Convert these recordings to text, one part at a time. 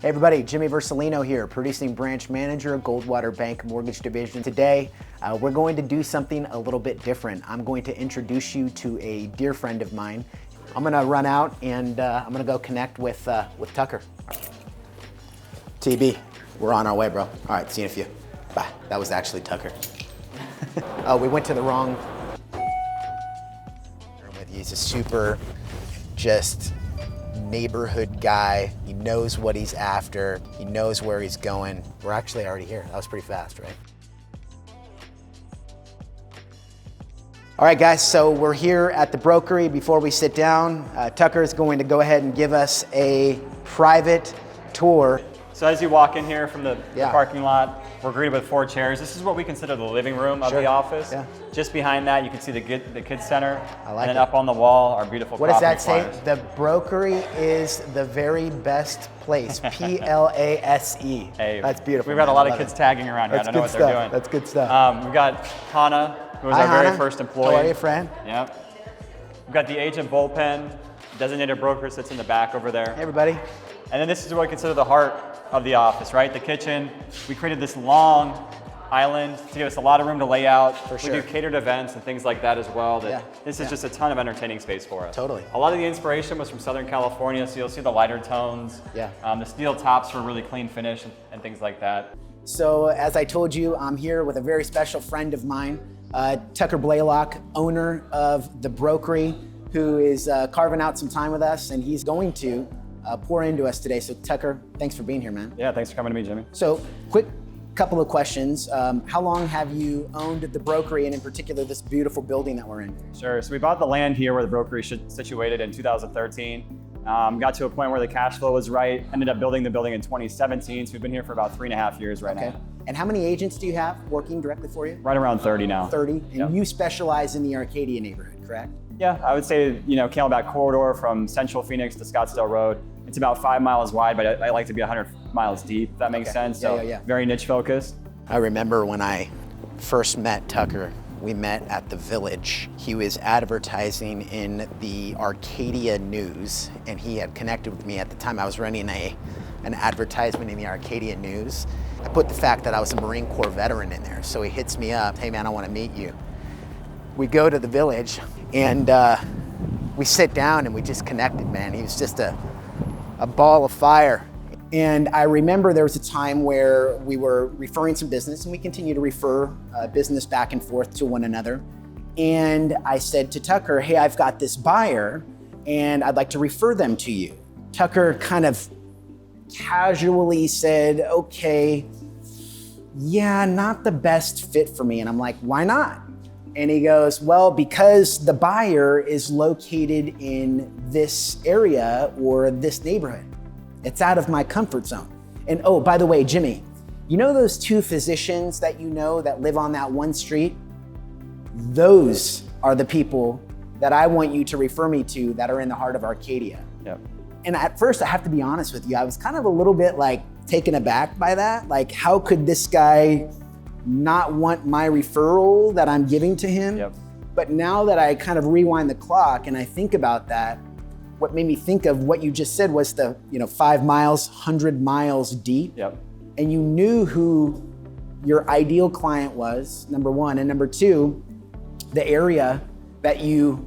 Hey everybody, Jimmy Vercellino here, producing branch manager, Goldwater Bank Mortgage Division. Today, we're going to do something a little bit different. I'm going to introduce you to a dear friend of mine. I'm gonna run out and I'm gonna go connect with Tucker. TB, we're on our way, bro. All right, see you in a few. Bye. That was actually Tucker. Oh, we went to the wrong. He's a super, just neighborhood guy. He knows what he's after. He knows where he's going. We're actually already here. That was pretty fast, right? All right, guys, so we're here at the Brokery. Before we sit down, Tucker is going to go ahead and give us a private tour. So as you walk in here from the parking lot, we're greeted with 4 chairs. This is what we consider the living room of the office. Yeah. Just behind that, you can see the kids center. I like and then up on the wall, our beautiful What does that say? The Brokery is the very best place. P-L-A-S-E. Hey, that's beautiful. We've got a lot of kids tagging around here. I don't know what they're doing. That's good stuff. We've got Hannah, who was our very first employee. How are you, friend? Yep. We've got the agent bullpen. Designated broker sits in the back over there. Hey, everybody. And then this is what we consider the heart of the office, right? The kitchen. We created this long island to give us a lot of room to lay out. For sure. We do catered events and things like that as well. This is just a ton of entertaining space for us. Totally. A lot of the inspiration was from Southern California, so you'll see the lighter tones. Yeah. The steel tops for really clean finish and things like that. So as I told you, I'm here with a very special friend of mine, Tucker Blalock, owner of the Brokery, who is carving out some time with us, and he's going to pour into us today. So Tucker, thanks for being here, man. Yeah, thanks for coming to me, Jimmy. So quick couple of questions. How long have you owned the Brokery, and in particular this beautiful building that we're in? Sure, so we bought the land here where the Brokery is situated in 2013. Got to a point where the cash flow was right, ended up building the building in 2017, so we've been here for about 3.5 years right now. And how many agents do you have working directly for you? Right around 30 now. 30, and you specialize in the Arcadia neighborhood, correct? Yeah, I would say, Campbell corridor from Central Phoenix to Scottsdale Road. It's about 5 miles wide, but I like to be 100 miles deep, if that makes sense. So very niche focused. I remember when I first met Tucker, we met at the Village. He was advertising in the Arcadia News, and he had connected with me at the time. I was running an advertisement in the Arcadia News. I put the fact that I was a Marine Corp veteran in there, so he hits me up, hey man, I want to meet you. We go to the Village, and we sit down and we just connected, man. He was just a ball of fire. And I remember there was a time where we were referring some business, and we continue to refer business back and forth to one another. And I said to Tucker, hey, I've got this buyer and I'd like to refer them to you. Tucker kind of casually said, okay, yeah, not the best fit for me. And I'm like, why not? And he goes, well, because the buyer is located in this area or this neighborhood. It's out of my comfort zone. And oh, by the way, Jimmy, you know those 2 physicians that you know that live on that one street? Those are the people that I want you to refer me to that are in the heart of Arcadia. Yep. And at first, I have to be honest with you, I was kind of a little bit like taken aback by that. Like, how could this guy not want my referral that I'm giving to him? Yep. But now that I kind of rewind the clock and I think about that, what made me think of what you just said was the 5 miles, 100 miles deep. Yep. And you knew who your ideal client was, number one. And number two, the area that you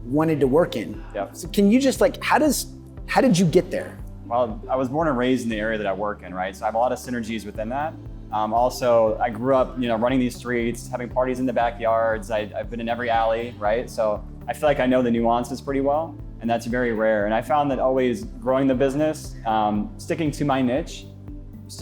wanted to work in. Yep. So can you just how did you get there? Well, I was born and raised in the area that I work in, right? So I have a lot of synergies within that. Also, I grew up, running these streets, having parties in the backyards. I've been in every alley, right? So I feel like I know the nuances pretty well, and that's very rare. And I found that always growing the business, sticking to my niche,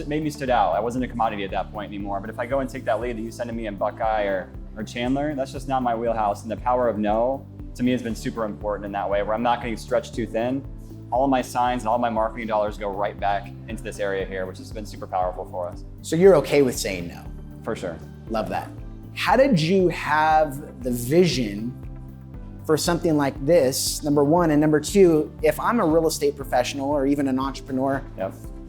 made me stood out. I wasn't a commodity at that point anymore. But if I go and take that lead that you send to me in Buckeye or Chandler, that's just not my wheelhouse. And the power of no, to me, has been super important in that way, where I'm not getting stretched too thin. All of my signs and all of my marketing dollars go right back into this area here, which has been super powerful for us. So you're okay with saying no? For sure. Love that. How did you have the vision for something like this, number one? And number two, if I'm a real estate professional or even an entrepreneur,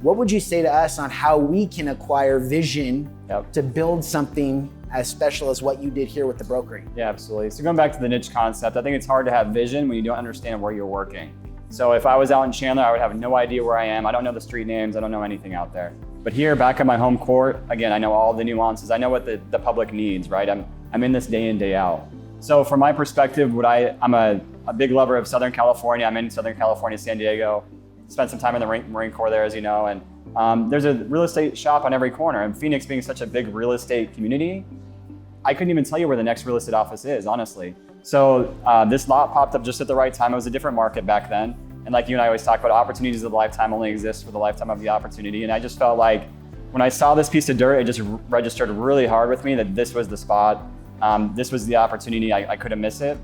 what would you say to us on how we can acquire vision to build something as special as what you did here with the Brokery? Yeah, absolutely. So going back to the niche concept, I think it's hard to have vision when you don't understand where you're working. So if I was out in Chandler, I would have no idea where I am. I don't know the street names. I don't know anything out there. But here, back at my home court, again, I know all the nuances. I know what the public needs, right? I'm in this day in, day out. So from my perspective, I'm a big lover of Southern California. I'm in Southern California, San Diego. Spent some time in the Marine Corp there, as you know. And there's a real estate shop on every corner. And Phoenix being such a big real estate community, I couldn't even tell you where the next real estate office is, honestly. So this lot popped up just at the right time. It was a different market back then. And like you and I always talk about, opportunities of a lifetime only exist for the lifetime of the opportunity. And I just felt like when I saw this piece of dirt, it just registered really hard with me that this was the spot. This was the opportunity. I couldn't miss it.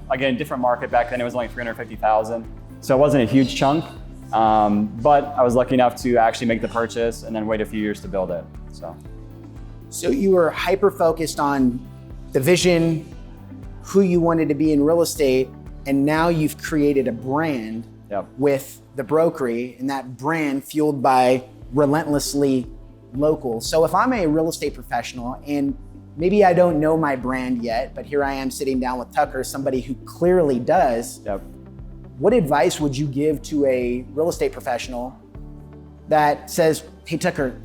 Again, different market back then. It was only 350,000. So it wasn't a huge chunk, but I was lucky enough to actually make the purchase and then wait a few years to build it. So you were hyper-focused on the vision, who you wanted to be in real estate, and now you've created a brand with the Brokery, and that brand fueled by Relentlessly local. So if I'm a real estate professional and maybe I don't know my brand yet, but here I am sitting down with Tucker, somebody who clearly does, what advice would you give to a real estate professional that says, hey Tucker,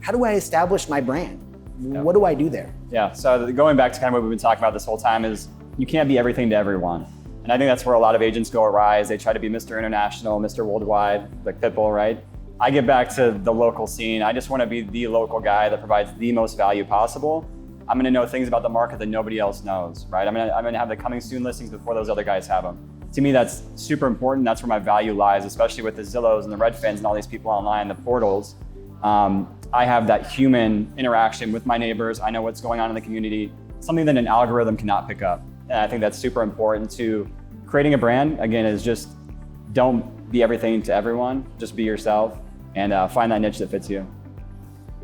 how do I establish my brand? What do I do there? Yeah, so going back to kind of what we've been talking about this whole time is you can't be everything to everyone. And I think that's where a lot of agents go awry. They try to be Mr. International, Mr. Worldwide, like Pitbull, right? I get back to the local scene. I just want to be the local guy that provides the most value possible. I'm going to know things about the market that nobody else knows, right? I'm going to have the coming soon listings before those other guys have them. To me, that's super important. That's where my value lies, especially with the Zillows and the Redfins and all these people online, the portals. I have that human interaction with my neighbors. I know what's going on in the community, something that an algorithm cannot pick up. And I think that's super important to creating a brand. Again, is just don't be everything to everyone. Just be yourself and find that niche that fits you.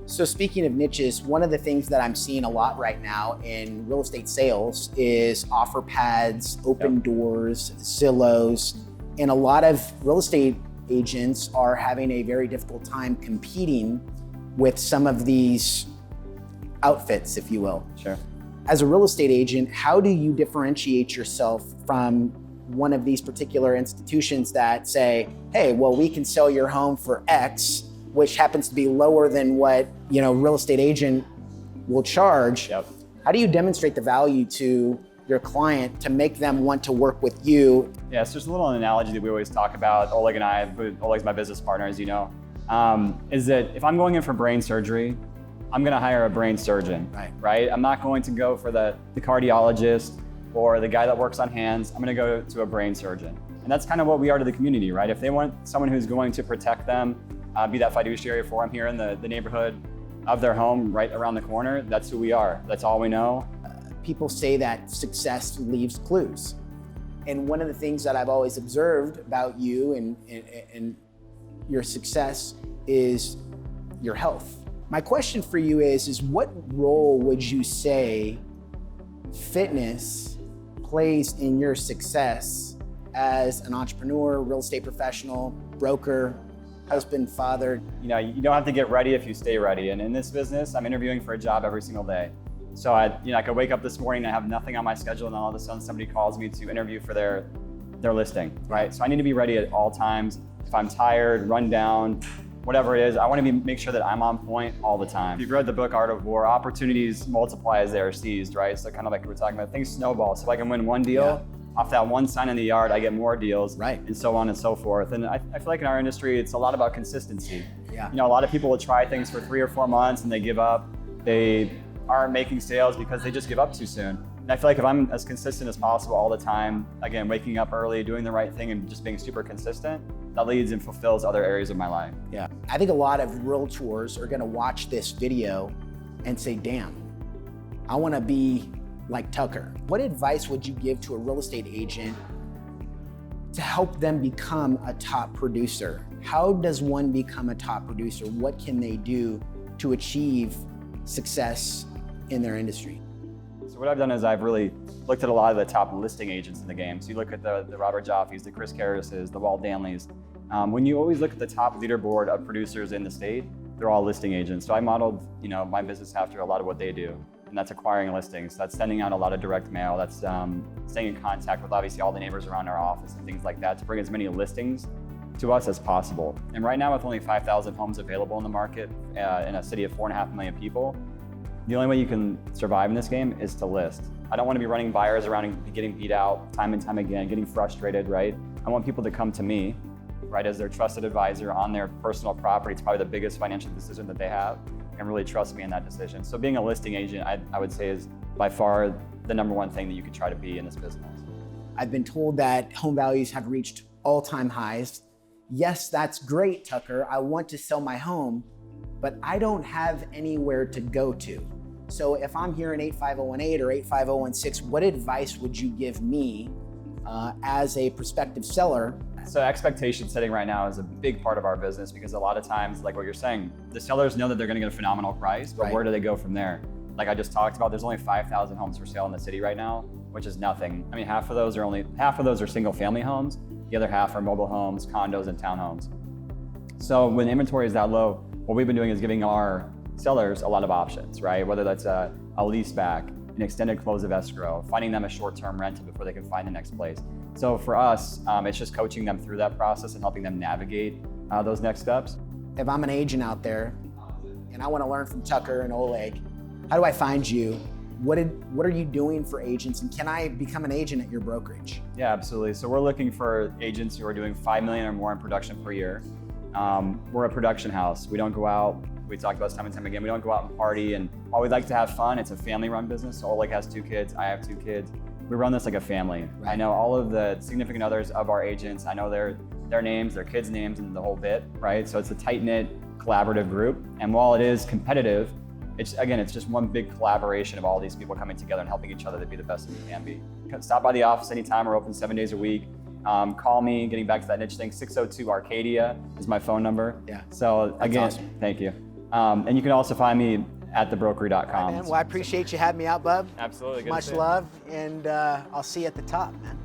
So speaking of niches, one of the things that I'm seeing a lot right now in real estate sales is offer pads, open doors, Zillows, and a lot of real estate agents are having a very difficult time competing with some of these outfits, if you will. Sure. As a real estate agent, how do you differentiate yourself from one of these particular institutions that say, hey, well, we can sell your home for X, which happens to be lower than what, real estate agent will charge. How do you demonstrate the value to your client to make them want to work with you? Yeah, so there's a little analogy that we always talk about, Oleg and I, Oleg's my business partner, as you know, is that if I'm going in for brain surgery, I'm gonna hire a brain surgeon, right? I'm not going to go for the cardiologist or the guy that works on hands. I'm gonna go to a brain surgeon. And that's kind of what we are to the community, right? If they want someone who's going to protect them, be that fiduciary for them here in the neighborhood of their home right around the corner, that's who we are. That's all we know. People say that success leaves clues. And one of the things that I've always observed about you and your success is your health. My question for you is what role would you say fitness plays in your success as an entrepreneur, real estate professional, broker, husband, father? You don't have to get ready if you stay ready. And in this business, I'm interviewing for a job every single day. So I could wake up this morning and have nothing on my schedule, and all of a sudden somebody calls me to interview for their listing, right? So I need to be ready at all times. If I'm tired, run down, whatever it is, I want to make sure that I'm on point all the time. If you've read the book Art of War, opportunities multiply as they are seized, right? So kind of like we were talking about, things snowball. So if I can win one deal, off that one sign in the yard, I get more deals, and so on and so forth. And I feel like in our industry, it's a lot about consistency. A lot of people will try things for 3 or 4 months and they give up. They aren't making sales because they just give up too soon. And I feel like if I'm as consistent as possible all the time, again, waking up early, doing the right thing, and just being super consistent, that leads and fulfills other areas of my life. I think a lot of realtors are gonna watch this video and say, damn, I wanna be like Tucker. What advice would you give to a real estate agent to help them become a top producer? How does one become a top producer? What can they do to achieve success in their industry? So what I've done is I've really looked at a lot of the top listing agents in the game. So you look at the Robert Joffe's, the Chris Harris's, the Walt Danleys. When you always look at the top leaderboard of producers in the state, they're all listing agents. So I modeled, my business after a lot of what they do. and that's acquiring listings. That's sending out a lot of direct mail. That's staying in contact with obviously all the neighbors around our office and things like that to bring as many listings to us as possible. And right now with only 5,000 homes available in the market in a city of 4.5 million people, the only way you can survive in this game is to list. I don't want to be running buyers around and getting beat out time and time again, getting frustrated, right? I want people to come to me, right, as their trusted advisor on their personal property. It's probably the biggest financial decision that they have, and really trust me in that decision. So being a listing agent, I would say, is by far the number one thing that you could try to be in this business. I've been told that home values have reached all-time highs. Yes, that's great, Tucker. I want to sell my home, but I don't have anywhere to go to. So if I'm here in 85018 or 85016, what advice would you give me as a prospective seller? So expectation setting right now is a big part of our business, because a lot of times, like what you're saying, the sellers know that they're going to get a phenomenal price, but where do they go from there? Like I just talked about, there's only 5,000 homes for sale in the city right now, which is nothing. I mean, half of those are single family homes. The other half are mobile homes, condos, and townhomes. So when inventory is that low, what we've been doing is giving our sellers a lot of options, right? Whether that's a lease back, an extended close of escrow, finding them a short-term rental before they can find the next place. So for us, it's just coaching them through that process and helping them navigate those next steps. If I'm an agent out there and I want to learn from Tucker and Oleg, how do I find you? What are you doing for agents, and can I become an agent at your brokerage? Yeah, absolutely. So we're looking for agents who are doing 5 million or more in production per year. We're a production house. We don't go out. We talked about this time and time again. We don't go out and party, and while we like to have fun, it's a family-run business. So Oleg has 2 kids. I have 2 kids. We run this like a family. Right. I know all of the significant others of our agents. I know their names, their kids' names, and the whole bit, right? So it's a tight-knit, collaborative group. And while it is competitive, it's just one big collaboration of all these people coming together and helping each other to be the best that we can be. Stop by the office anytime. We're open 7 days a week. Call me, getting back to that niche thing, 602 Arcadia is my phone number. Yeah. So again, awesome. Thank you. And you can also find me at thebrokery.com. Right, man. Well, I appreciate you having me out, bub. Absolutely. Good Much love, and I'll see you at the top, man.